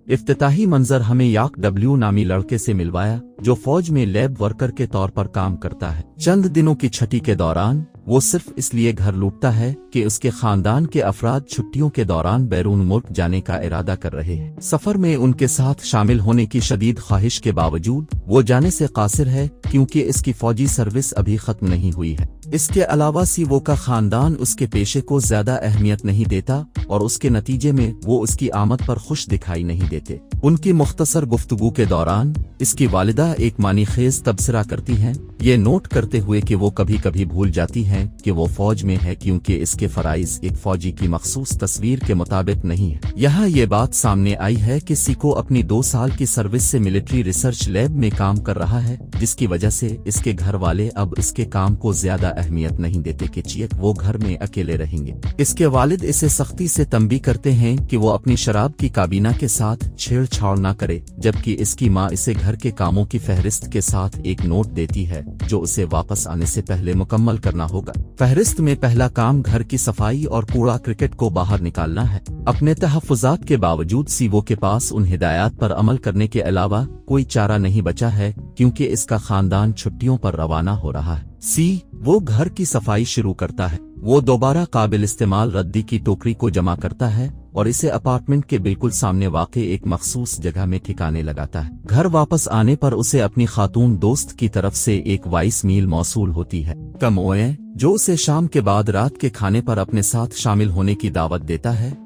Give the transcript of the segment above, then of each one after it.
इफ्तिताही मंजर हमें याक डब्ल्यू नामी लड़के से मिलवाया जो फौज में लैब वर्कर के तौर पर काम करता है। चंद दिनों की छुट्टी के दौरान वो सिर्फ इसलिए घर लूटता है कि उसके खानदान के अफराद छुट्टियों के दौरान बैरून मुल्क जाने का इरादा कर रहे हैं। सफर में उनके साथ शामिल होने की शदीद ख्वाहिश के बावजूद वो जाने से कासिर है क्योंकि इसकी फौजी सर्विस अभी खत्म नहीं हुई है। इसके अलावा सीवो का खानदान उसके पेशे को ज्यादा अहमियत नहीं देता और उसके नतीजे में वो उसकी आमद पर खुश दिखाई नहीं देते। उनकी मुख्तसर गुफ्तगू के दौरान इसकी वालिदा एक मानीखेज तबसरा करती हैं, ये नोट करते हुए कि वो कभी कभी भूल जाती हैं कि वो फौज में है क्योंकि इसके फराइज एक फौजी की मखसूस तस्वीर के मुताबिक नहीं है। यहाँ ये बात सामने आई है कि सीको अपनी 2 साल की सर्विस से मिलिट्री रिसर्च लैब में काम कर रहा है, जिसकी वजह से इसके घर वाले अब इसके काम को ज्यादा अहमियत नहीं देते कि चियक वो घर में अकेले रहेंगे। इसके वालिद इसे सख्ती से तंबीह करते हैं कि वो अपनी शराब की काबीना के साथ छेड़छाड़ न करे, जबकि इसकी माँ इसे घर के कामों की फहरिस्त के साथ एक नोट देती है जो उसे वापस आने से पहले मुकम्मल करना होगा। फहरिस्त में पहला काम घर की सफाई और कूड़ा क्रिकेट को बाहर निकालना है। अपने तहफ़्फ़ुज़ात के बावजूद सीवो के पास उन हिदायत पर अमल करने के अलावा कोई चारा नहीं बचा है क्योंकि इसका खानदान छुट्टियों पर रवाना हो रहा है। वो घर की सफाई शुरू करता है। वो दोबारा काबिल इस्तेमाल रद्दी की टोकरी को जमा करता है और इसे अपार्टमेंट के बिल्कुल सामने वाक़े एक मखसूस जगह में ठिकाने लगाता है। घर वापस आने पर उसे अपनी खातून दोस्त की तरफ से एक वॉइस मेल मौसूल होती है कमोए जो उसे शाम के बाद रात के खाने पर अपने साथ शामिल होने की दावत देता है।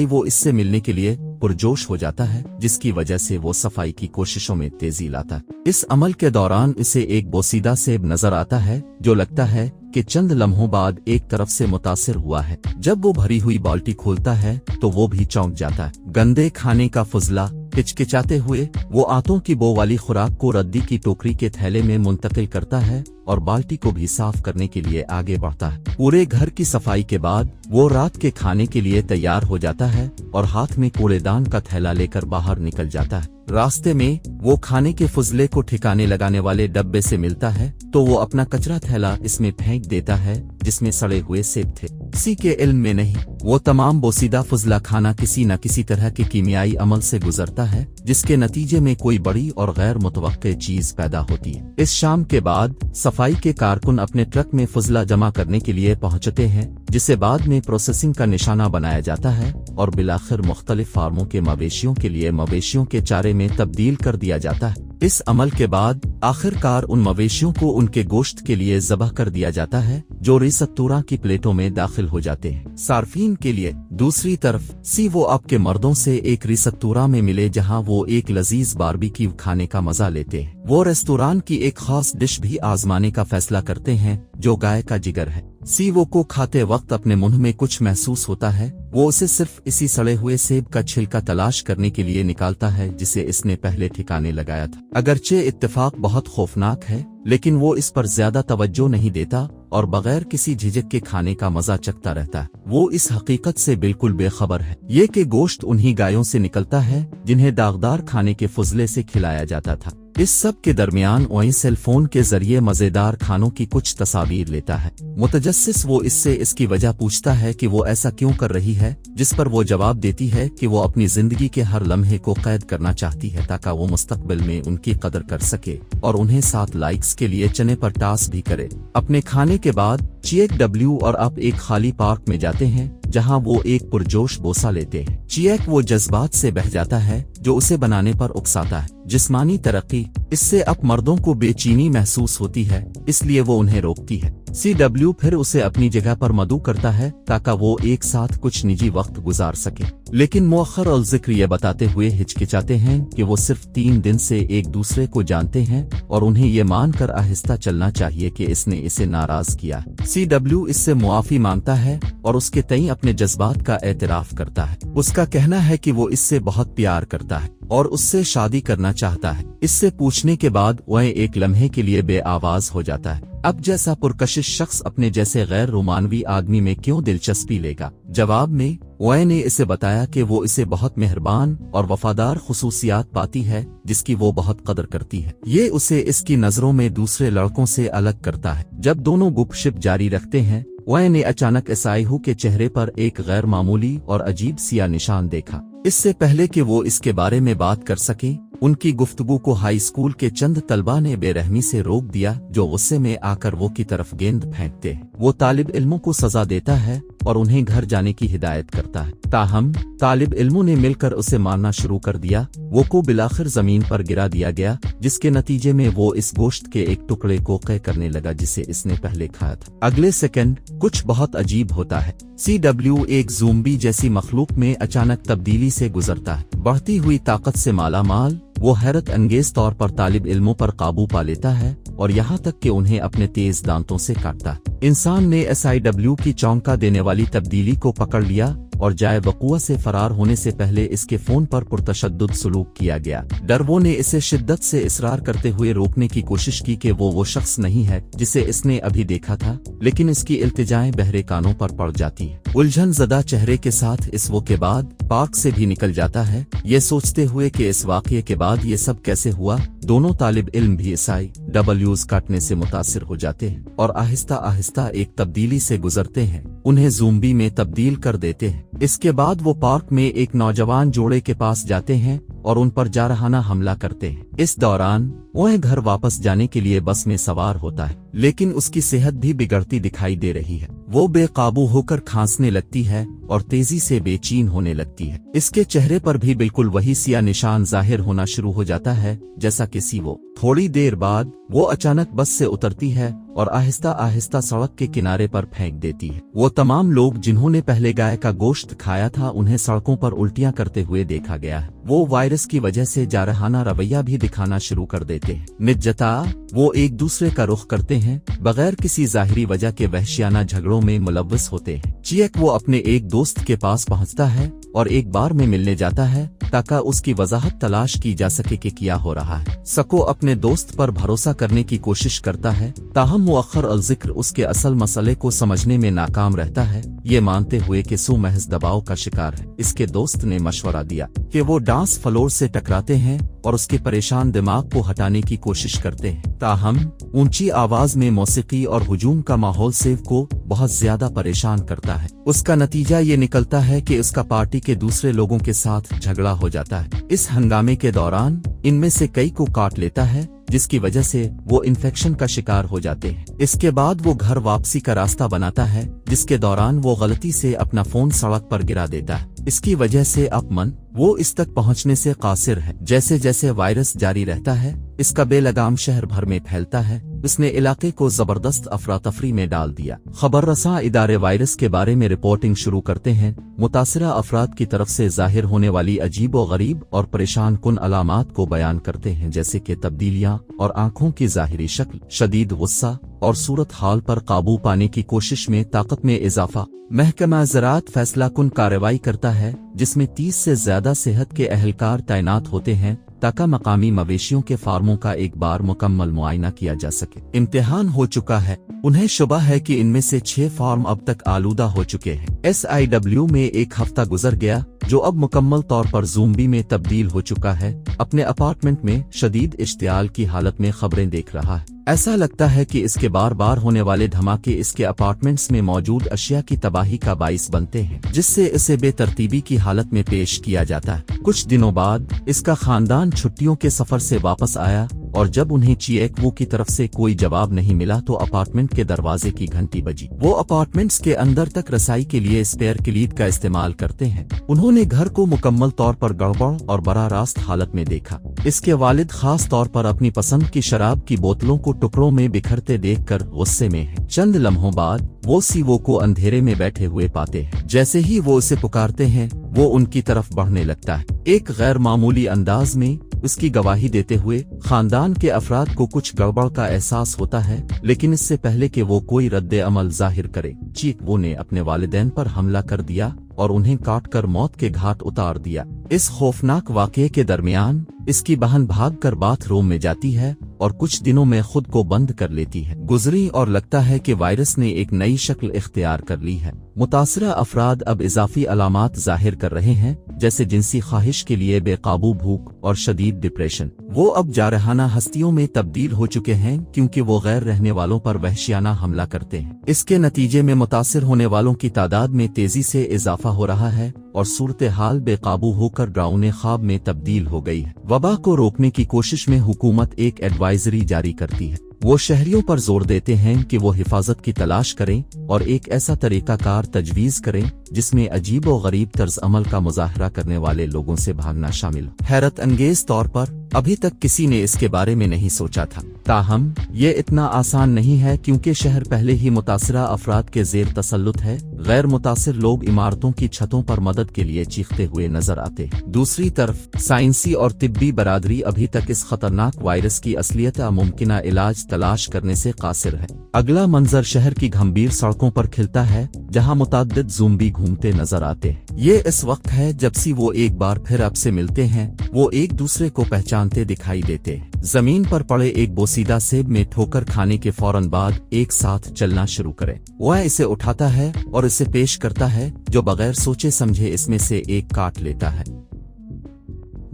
वो इससे मिलने के लिए पुरजोश हो जाता है, जिसकी वजह से वो सफाई की कोशिशों में तेजी लाता है। इस अमल के दौरान इसे एक बोसीदा सेब नजर आता है जो लगता है कि चंद लम्हों बाद एक तरफ से मुतासिर हुआ है। जब वो भरी हुई बाल्टी खोलता है तो वो भी चौंक जाता है। गंदे खाने का फुजला हिचकिचाते हुए वो आंतों की बो वाली खुराक को रद्दी की टोकरी के थैले में मुंतकिल करता है और बाल्टी को भी साफ करने के लिए आगे बढ़ता है। पूरे घर की सफाई के बाद वो रात के खाने के लिए तैयार हो जाता है और हाथ में कूड़ेदान का थैला लेकर बाहर निकल जाता है। रास्ते में वो खाने के फुजले को ठिकाने लगाने वाले डब्बे से मिलता है तो वो अपना कचरा थैला इसमें फेंक देता है जिसमें सड़े हुए सेब थे। किसी के इल्म में नहीं, वो तमाम बोसीदा फुजला खाना किसी न किसी तरह के कीमियाई अमल से गुजरता है जिसके नतीजे में कोई बड़ी और गैर मुतवक्के चीज पैदा होती है। इस शाम के बाद सफाई के कारकुन अपने ट्रक में फुजला जमा करने के लिए पहुंचते हैं, जिसे बाद में प्रोसेसिंग का निशाना बनाया जाता है और बिलाखिर मुख्तलिफ फार्मों के मवेशियों के लिए मवेशियों के चारे में तब्दील कर दिया जाता है। इस अमल के बाद आखिरकार उन मवेशियों को उनके गोश्त के लिए ज़बह कर दिया जाता है जो रिसत्तूरा की प्लेटों में दाखिल हो जाते हैं सार्फिन के लिए। दूसरी तरफ वो आपके मर्दों से एक रिसत्तूरा में मिले जहां वो एक लजीज बारबेक्यू खाने का मजा लेते हैं। वो रेस्तोरां की एक खास डिश भी आजमाने का फैसला करते हैं जो गाय का जिगर है। वो को खाते वक्त अपने मुंह में कुछ महसूस होता है। वो उसे सिर्फ इसी सड़े हुए सेब का छिलका तलाश करने के लिए निकालता है जिसे इसने पहले ठिकाने लगाया था। अगरचे इत्तेफाक बहुत खौफनाक है, लेकिन वो इस पर ज्यादा तवज्जो नहीं देता और बगैर किसी झिझक के खाने का मजा चखता रहता है। वो इस हकीकत से बिल्कुल बेखबर है ये कि गोश्त उन्हीं गायों से निकलता है जिन्हें दागदार खाने के फुजले से खिलाया जाता था। इस सब के दरमियान वही सेल फोन के जरिए मजेदार खानों की कुछ तस्वीर लेता है। मुतजस्सिस वो इससे इसकी वजह पूछता है कि वो ऐसा क्यों कर रही है, जिस पर वो जवाब देती है कि वो अपनी जिंदगी के हर लम्हे को कैद करना चाहती है ताकि वो मुस्तकबिल में उनकी कदर कर सके और उन्हें 7 लाइक्स के लिए चने पर टास भी करे। अपने खाने के बाद चियक डब्ल्यू और आप एक खाली पार्क में जाते हैं जहां वो एक पुरजोश बोसा लेते हैं। चियक वो जज्बात से बह जाता है जो उसे बनाने पर उकसाता है। जिस्मानी तरक्की इससे अब मर्दों को बेचैनी महसूस होती है, इसलिए वो उन्हें रोकती है। CW फिर उसे अपनी जगह पर मदऊ करता है ताकि वो एक साथ कुछ निजी वक्त गुजार सके, लेकिन मुअख्खर और जिक्र ये बताते हुए हिचकिचाते हैं कि वो सिर्फ 3 दिन से एक दूसरे को जानते हैं और उन्हें ये मानकर आहिस्ता चलना चाहिए कि इसने इसे नाराज किया। CW इससे मुआफी मांगता है और उसके तई अपने जज्बात का एतराफ करता है। उसका कहना है कि वो इससे बहुत प्यार करता है और उससे शादी करना चाहता है। इससे पूछने के बाद वह एक लम्हे के लिए बेआवाज हो जाता है। अब जैसा पुरकशिश शख्स अपने जैसे गैर रोमानवी आदमी में क्यों दिलचस्पी लेगा। जवाब में वह ने इसे बताया कि वो इसे बहुत मेहरबान और वफादार खुसूसियात पाती है जिसकी वो बहुत कदर करती है। ये उसे इसकी नजरों में दूसरे लड़कों से अलग करता है। जब दोनों गुपशप जारी रखते हैं, वह ने अचानक एसाइहू के चेहरे पर एक गैर मामूली और अजीब सिया निशान देखा। इससे पहले कि वो इसके बारे में बात कर सकें, उनकी गुफ्तगू को हाई स्कूल के चंद तलबा ने बेरहमी से रोक दिया, जो गुस्से में आकर वो की तरफ गेंद फेंकते हैं। वो तालिब इल्मों को सजा देता है और उन्हें घर जाने की हिदायत करता है। ताहम तालिब इल्मों ने मिलकर उसे मारना शुरू कर दिया। वो को बिलाखिर जमीन पर गिरा दिया गया, जिसके नतीजे में वो इस गोश्त के एक टुकड़े को क़े करने लगा जिसे इसने पहले खाया था। अगले सेकंड कुछ बहुत अजीब होता है। CW एक ज़ोंबी जैसी मखलूक में अचानक तब्दीली से गुजरता है। बढ़ती हुई ताकत से माला माल वो हैरत अंगेज तौर पर तालिब इल्मों पर काबू पा लेता है और यहाँ तक कि उन्हें अपने तेज दांतों से काटता है। इंसान ने SIW की चौंका देने वाली तब्दीली को पकड़ लिया और जाए वक़ुआ से फरार होने से पहले इसके फ़ोन पर पुरतशद्दुद सलूक किया गया। डरवो ने इसे शिद्दत से इसरार करते हुए रोकने की कोशिश की कि वो शख्स नहीं है जिसे इसने अभी देखा था, लेकिन इसकी इल्तिजाएं बहरे कानों पर पड़ जाती हैं। उलझन ज़दा चेहरे के साथ इस वो के बाद पार्क से भी निकल जाता है, ये सोचते हुए कि इस वाक़ये के बाद ये सब कैसे हुआ। दोनों तालिब इल्म भी SIWs काटने से मुतासिर हो जाते हैं और आहिस्ता आहिस्ता एक तब्दीली से गुजरते हैं, उन्हें ज़ोंबी में तब्दील कर देते हैं। इसके बाद वो पार्क में एक नौजवान जोड़े के पास जाते हैं और उन पर जारहाना हमला करते हैं। इस दौरान वह घर वापस जाने के लिए बस में सवार होता है, लेकिन उसकी सेहत भी बिगड़ती दिखाई दे रही है। वो बेकाबू होकर खांसने लगती है और तेजी से बेचैन होने लगती है। इसके चेहरे पर भी बिल्कुल वही सिया निशान जाहिर होना शुरू हो जाता है जैसा किसी वो। थोड़ी देर बाद वो अचानक बस से उतरती है और आहिस्ता आहिस्ता सड़क के किनारे पर फेंक देती है। वो तमाम लोग जिन्होंने पहले गाय का गोश्त खाया था उन्हें सड़कों पर उल्टियां करते हुए देखा गया है। वो वायरस की वजह से जारहाना रवैया भी दिखाना शुरू कर देते हैं। निजता वो एक दूसरे का रुख करते हैं, बगैर किसी जाहिरी वजह के वहशियाना झगड़ों में मुलव्वस होते हैं। चियक वो अपने एक दोस्त के पास पहुंचता है और एक बार में मिलने जाता है ताकि उसकी वजाहत तलाश की जा सके कि क्या हो रहा है। सको अपने दोस्त पर भरोसा करने की कोशिश करता है, ताहम मुअख्खर अल-ज़िक्र उसके असल मसले को समझने में नाकाम रहता है, ये मानते हुए कि सू महज दबाव का शिकार है। इसके दोस्त ने मशवरा दिया कि वो डांस फ्लोर से टकराते हैं और उसके परेशान दिमाग को हटाने की कोशिश करते हैं। ताहम ऊंची आवाज में मौसीकी और हुजूम का माहौल सेव को बहुत ज्यादा परेशान करता है। उसका नतीजा ये निकलता है कि उसका पार्टी के दूसरे लोगों के साथ झगड़ा हो जाता है। इस हंगामे के दौरान इनमें से कई को काट लेता है, जिसकी वजह से वो इन्फेक्शन का शिकार हो जाते हैं। इसके बाद वो घर वापसी का रास्ता बनाता है, जिसके दौरान वो गलती से अपना फोन सड़क पर गिरा देता है। इसकी वजह से अपमन वो इस तक पहुंचने से कासिर है। जैसे जैसे वायरस जारी रहता है, इसका बेलगाम शहर भर में फैलता है। इसने इलाके को जबरदस्त अफरा तफरी में डाल दिया। खबर रसां इदारे वायरस के बारे में रिपोर्टिंग शुरू करते हैं। मुतासिरा अफराद की तरफ से जाहिर होने वाली अजीब व गरीब और परेशान कुन अलामात को बयान करते हैं, जैसे कि तब्दीलियां और आंखों की जाहिरी शक्ल, शदीद गुस्सा और सूरत हाल पर काबू पाने की कोशिश में ताकत में इजाफा। महकमा ज़राअत फैसला कुन कार्रवाई करता है, जिसमें 30 से ज्यादा सेहत के अहलकार तैनात होते हैं ताकि मकामी मवेशियों के फार्मों का एक बार मुकम्मल मुआयना किया जा सके। इम्तिहान हो चुका है। उन्हें शुबा है कि इनमें से 6 फार्म अब तक आलूदा हो चुके हैं। SIW में एक हफ्ता गुजर गया, जो अब मुकम्मल तौर पर ज़ोंबी में तब्दील हो चुका है। अपने अपार्टमेंट में शदीद इश्तियाल की हालत में खबरें देख रहा है। ऐसा लगता है कि इसके बार बार होने वाले धमाके इसके अपार्टमेंट्स में मौजूद अशिया की तबाही का बाइस बनते हैं, जिससे इसे बेतरतीबी की हालत में पेश किया जाता है। कुछ दिनों बाद इसका खानदान छुट्टियों के सफर से वापस आया और जब उन्हें चिएकवू की तरफ से कोई जवाब नहीं मिला तो अपार्टमेंट के दरवाजे की घंटी बजी। वो अपार्टमेंट्स के अंदर तक रसाई के लिए स्पेयर क्लीड का इस्तेमाल करते हैं। उन्होंने घर को मुकम्मल तौर पर गड़बड़ और बराह रास्त हालत में देखा। इसके वालिद खास तौर पर अपनी पसंद की शराब की बोतलों को टुकड़ों में बिखरते देखकर गुस्से में हैं। चंद लम्हों बाद वो सीवो को अंधेरे में बैठे हुए पाते हैं। जैसे ही वो उसे पुकारते हैं, वो उनकी तरफ बढ़ने लगता है। एक गैर मामूली अंदाज में उसकी गवाही देते हुए खानदान के अफराद को कुछ गड़बड़ का एहसास होता है, लेकिन इससे पहले कि वो कोई रद्द अमल जाहिर करे, चिएकवू ने अपने वालिदैन पर हमला कर दिया और उन्हें काट कर मौत के घाट उतार दिया। इस खौफनाक वाक़ये के दरमियान इसकी बहन भागकर बाथरूम में जाती है और कुछ दिनों में खुद को बंद कर लेती है। गुजरी और लगता है कि वायरस ने एक नई शक्ल इख्तियार कर ली है। मुतासरा अफराद अब इजाफी अलामात जाहिर कर रहे हैं, जैसे जिनसी ख्वाहिश के लिए बेकाबू भूख और शदीद डिप्रेशन। वो अब जारहाना हस्तियों में तब्दील हो चुके हैं, क्योंकि वो गैर रहने वालों पर वहशियाना हमला करते हैं। इसके नतीजे में मुतासिर होने वालों की तादाद में तेजी से इजाफा हो रहा है और सूरत हाल बेकाबू होकर ड्राउने ख्वाब में तब्दील हो गई है। वबा को रोकने की कोशिश में हुकूमत एक एडवाइजरी जारी करती है। वो शहरियों पर जोर देते हैं कि वो हिफाजत की तलाश करें और एक ऐसा तरीकाकार तजवीज़ करें जिसमें अजीब व गरीब तर्ज अमल का मुजाहरा करने वाले लोगों से भागना शामिल हो। हैरत अंगेज तौर पर अभी तक किसी ने इसके बारे में नहीं सोचा था। ताहम ये इतना आसान नहीं है क्योंकि शहर पहले ही मुतासिरा अफराद के जेर तसल्लुत है। गैर मुतासिर लोग इमारतों की छतों पर मदद के लिए चीखते हुए नजर आते हैं। दूसरी तरफ साइंसी और तिब्बी बरादरी अभी तक इस खतरनाक वायरस की असलियत या मुमकिना इलाज तलाश करने से कासिर है। अगला मंजर शहर की गंभीर सड़कों पर खिलता है जहां मुतअद्दिद ज़ुम्बी घूमते नजर आते हैं। ये इस वक्त है जब सी वो एक बार फिर अब से मिलते हैं। वो एक दूसरे को पहचानते दिखाई देते हैं। जमीन पर पड़े एक बोसीदा सेब में ठोकर खाने के फौरन बाद एक साथ चलना शुरू करें। वह इसे उठाता है और इसे पेश करता है जो बगैर सोचे समझे इसमें से एक काट लेता है।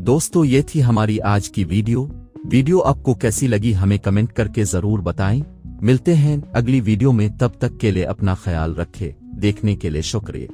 दोस्तों ये थी हमारी आज की वीडियो आपको कैसी लगी हमें कमेंट करके जरूर बताएं। मिलते हैं अगली वीडियो में, तब तक के लिए अपना ख्याल रखें। देखने के लिए शुक्रिया।